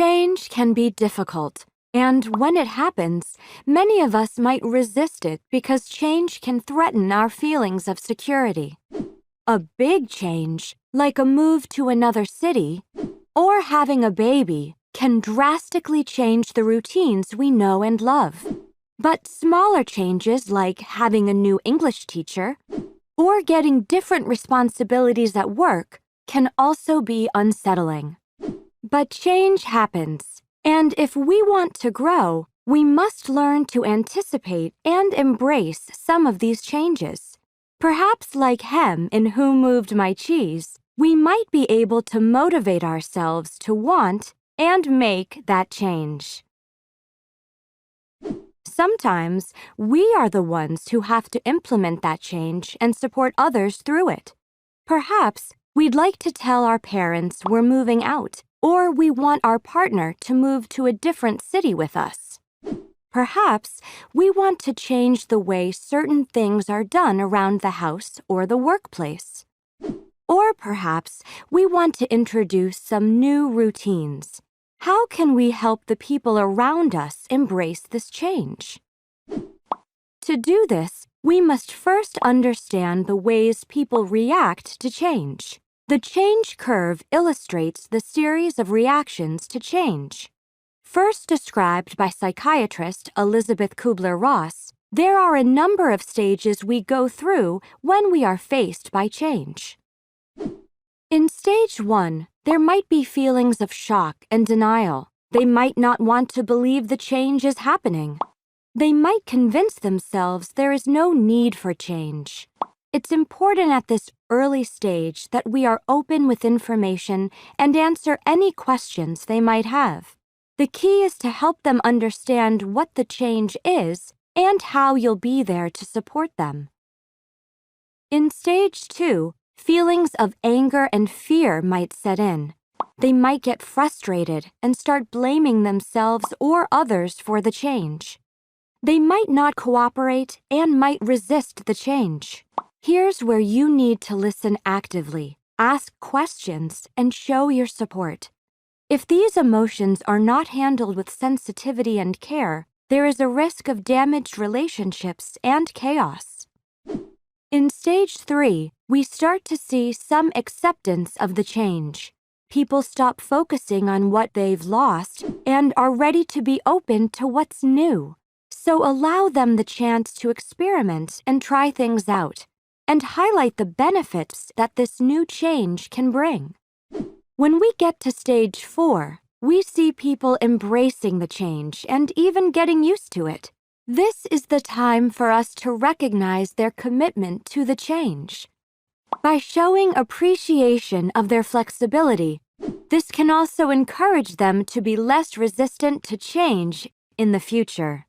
Change can be difficult, and when it happens, many of us might resist it because change can threaten our feelings of security. A big change, like a move to another city or having a baby, can drastically change the routines we know and love. But smaller changes like having a new English teacher or getting different responsibilities at work can also be unsettling. But change happens, and if we want to grow, we must learn to anticipate and embrace some of these changes. Perhaps like Hem in Who Moved My Cheese, we might be able to motivate ourselves to want and make that change. Sometimes we are the ones who have to implement that change and support others through it. Perhaps we'd like to tell our parents we're moving out, or we want our partner to move to a different city with us. Perhaps we want to change the way certain things are done around the house or the workplace. Or perhaps we want to introduce some new routines. How can we help the people around us embrace this change? To do this, we must first understand the ways people react to change. The change curve illustrates the series of reactions to change. First described by psychiatrist Elizabeth Kubler-Ross, there are a number of stages we go through when we are faced by change. In stage 1, there might be feelings of shock and denial. They might not want to believe the change is happening. They might convince themselves there is no need for change. It's important at this early stage that we are open with information and answer any questions they might have. The key is to help them understand what the change is and how you'll be there to support them. In stage 2, feelings of anger and fear might set in. They might get frustrated and start blaming themselves or others for the change. They might not cooperate and might resist the change. Here's where you need to listen actively, ask questions, and show your support. If these emotions are not handled with sensitivity and care, there is a risk of damaged relationships and chaos. In stage 3, we start to see some acceptance of the change. People stop focusing on what they've lost and are ready to be open to what's new. So allow them the chance to experiment and try things out, and highlight the benefits that this new change can bring. When we get to stage 4, we see people embracing the change and even getting used to it. This is the time for us to recognize their commitment to the change. By showing appreciation of their flexibility, this can also encourage them to be less resistant to change in the future.